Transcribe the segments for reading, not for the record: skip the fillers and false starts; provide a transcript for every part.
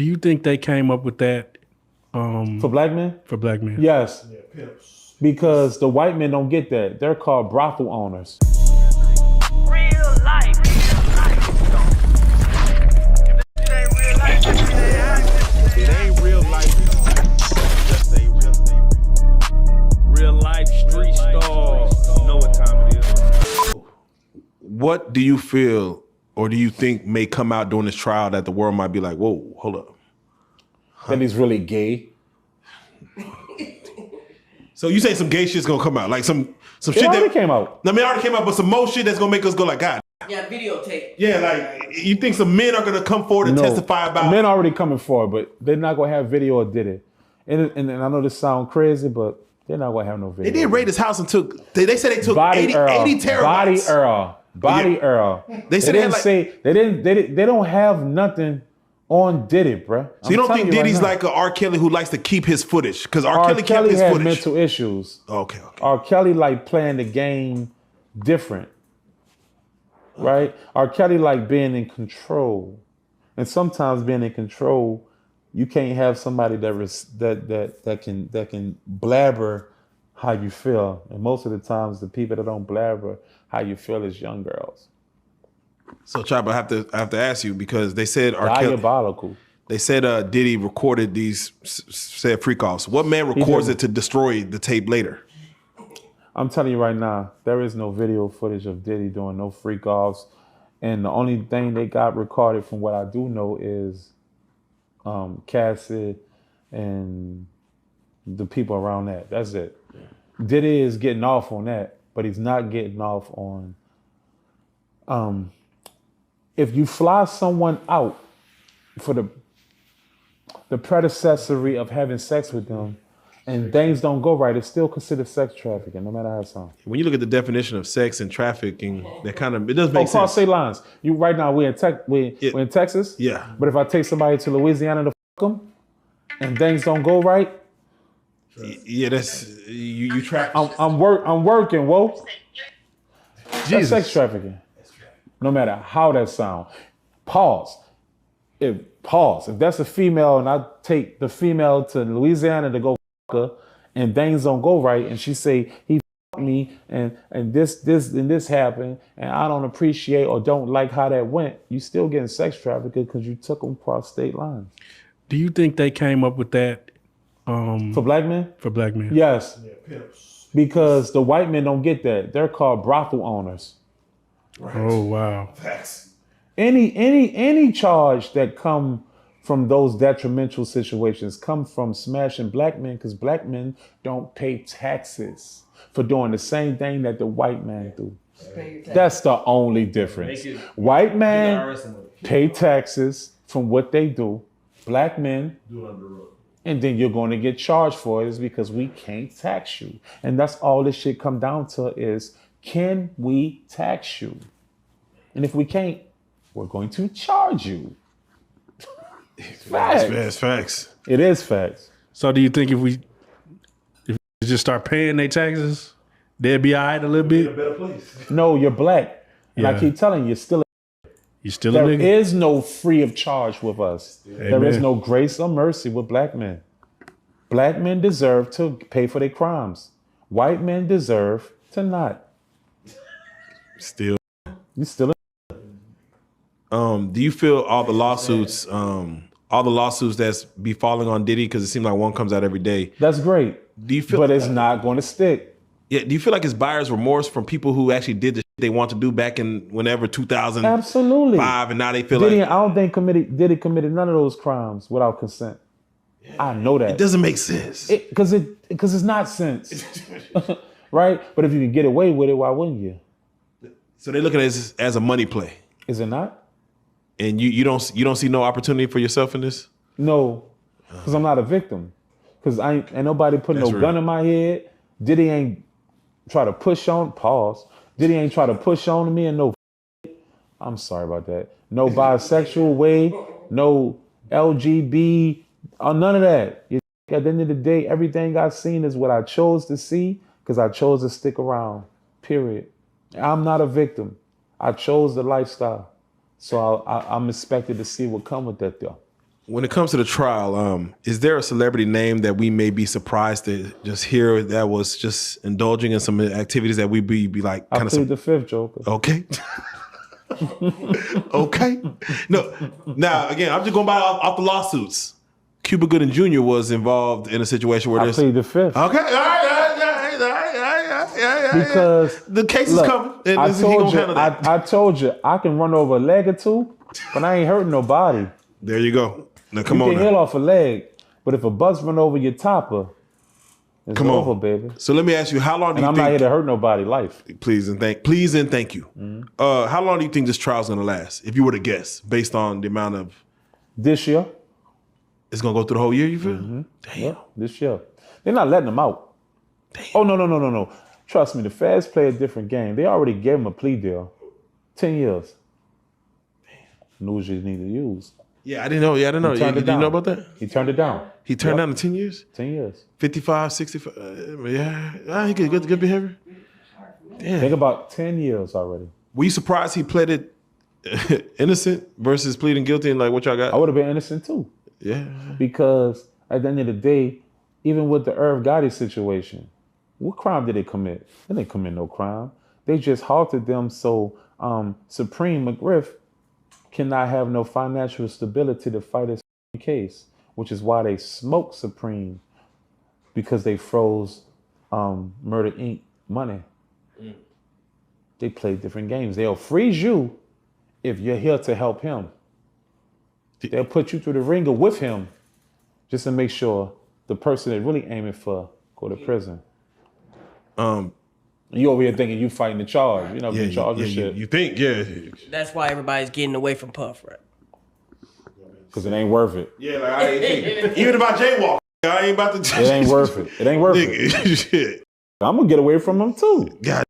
Do you think they came up with that For black men? for black men? Yes. Yeah, pimps. Because the white men don't get that. They're called brothel owners. Real life. It ain't real life. Just ain't real. Real life street stars. You know what time it is. What do you feel or do you think may come out during this trial that the world might be like, whoa, hold up? That he's really gay. So you say some gay shit's gonna come out, like some shit It already that came out. I mean, it already came out, but some more shit that's gonna make us go like, God. Yeah, videotape. Yeah, like you think some men are gonna come forward and testify about? Men already coming forward, but they're not gonna have video of Diddy. And I know this sounds crazy, but they're not gonna have no video. They did raid his house and took. They said they took Body 80 terabytes. Body Earl. They said they don't have nothing on Diddy, bruh. So you don't think Diddy's like a R. Kelly who likes to keep his footage? Because R. Kelly kept his had footage. mental issues. Okay. R. Kelly like playing the game different, right? R. Kelly like being in control, and sometimes being in control, you can't have somebody that can blabber how you feel, and most of the times the people that don't blabber how you feel is young girls. So, Chop, I have to ask you because they said R. Diabolical. Kelly. They said Diddy recorded these said freak offs. What man records it to destroy the tape later? I'm telling you right now, there is no video footage of Diddy doing no freak offs, and the only thing they got recorded, from what I do know, is Cassie and the people around that. That's it. Diddy is getting off on that, but he's not getting off on. If you fly someone out for the predecessory of having sex with them and things don't go right, it's still considered sex trafficking, no matter how it sounds. When you look at the definition of sex and trafficking, it does make sense. Cross state lines. You right now we're in Texas. Yeah. But if I take somebody to Louisiana to fuck them and things don't go right, yeah, that's you trap. I'm working. Whoa. Jesus. That's sex trafficking. No matter how that sounds. Pause. If that's a female and I take the female to Louisiana to go fuck her and things don't go right and she say he fucked me and this happened and I don't appreciate or don't like how that went, you still getting sex trafficked because you took them across state lines. Do you think they came up with that for black men? For black men. Yes. Yeah, pimps. Because the white men don't get that. They're called brothel owners. Right. Oh wow. Facts. Any charge that come from those detrimental situations come from smashing black men because black men don't pay taxes for doing the same thing that the white man do. That's the only difference. White men pay taxes from what they do. Black men do under the rug. And then you're going to get charged for it is because we can't tax you. And that's all this shit come down to is, can we tax you? And if we can't, we're going to charge you. Facts. It's facts. It is facts. So do you think if we just start paying their taxes, they'll be all right a little bit? A better place. No, you're black. And I keep telling you, you're still a nigga. There is no free of charge with us. Amen. There is no grace or mercy with black men. Black men deserve to pay for their crimes. White men deserve to not. Still. You still. Do you feel all the lawsuits that's be falling on Diddy, because it seems like one comes out every day? That's great. Do you feel? But it's not going to stick. Yeah. Do you feel like it's buyer's remorse from people who actually did the shit they want to do back in whenever 2005, absolutely, and now they feel Diddy, like I don't think Diddy committed none of those crimes without consent. Yeah. I know that. It doesn't make sense. Because it's not sense, right? But if you can get away with it, why wouldn't you? So they look at it as a money play. Is it not? And you don't see no opportunity for yourself in this? No, because I'm not a victim. Because ain't nobody put no gun in my head. Diddy ain't try to push on. Pause. Diddy ain't try to push on me and no. I'm sorry about that. No bisexual way. No LGB. None of that. At the end of the day, everything I've seen is what I chose to see because I chose to stick around. Period. I'm not a victim. I chose the lifestyle. So I'm expected to see what come with that though. when it comes to the trial, is there a celebrity name that we may be surprised to just hear that was just indulging in some activities that we be like I kind of plead the fifth, Joker. okay? Okay. No. Now again, I'm just going by off the lawsuits. Cuba Gooding Jr. was involved in a situation where I there's plead the fifth. okay. All right. Because the case is coming. And I he gonna told you, handle that. I told you, I can run over a leg or two, but I ain't hurting nobody. There you go. Now come You on. can heal off a leg, but if a bus run over your topper, it's Come over, on, baby. So let me ask you, how long do And you I'm think? not here to hurt nobody's life. Please and thank you. How long do you think this trial's gonna last? If you were to guess, based on the amount of, This year, it's gonna go through the whole year. You feel? Damn. yeah, this year. They're not letting them out. Oh, no. Trust me, the feds play a different game. They already gave him a plea deal. 10 years. News you need to use. Yeah, I didn't know. turned it Did you know down. about that? He turned it down. He turned down to 10 years, 10 years. 55, 65. Yeah, he good behavior. Damn. Think about 10 years already. Were you surprised he pleaded innocent versus pleading guilty and like what y'all got? I would have been innocent too. Yeah. Because at the end of the day, even with the Irv Gotti situation, what crime did they commit? They didn't commit no crime. They just halted them so Supreme McGriff cannot have no financial stability to fight his case, which is why they smoked Supreme, because they froze Murder Inc. money. They play different games. They'll freeze you if you're here to help him. They'll put you through the ringer with him just to make sure the person they're really aiming for go to prison. You over here thinking you fighting the charge. You know, the charge of shit. You think, yeah. That's why everybody's getting away from Puff, right? Because it ain't worth it. Yeah, like I ain't even if I jaywalk, I ain't about to. It ain't worth it. It ain't worth it. Shit. I'm going to get away from him too. God.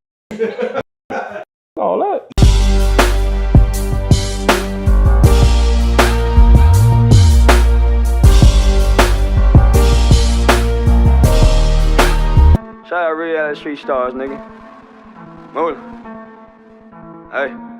All that. Shout out Reallyfe Street Stars, nigga. Move. Hey.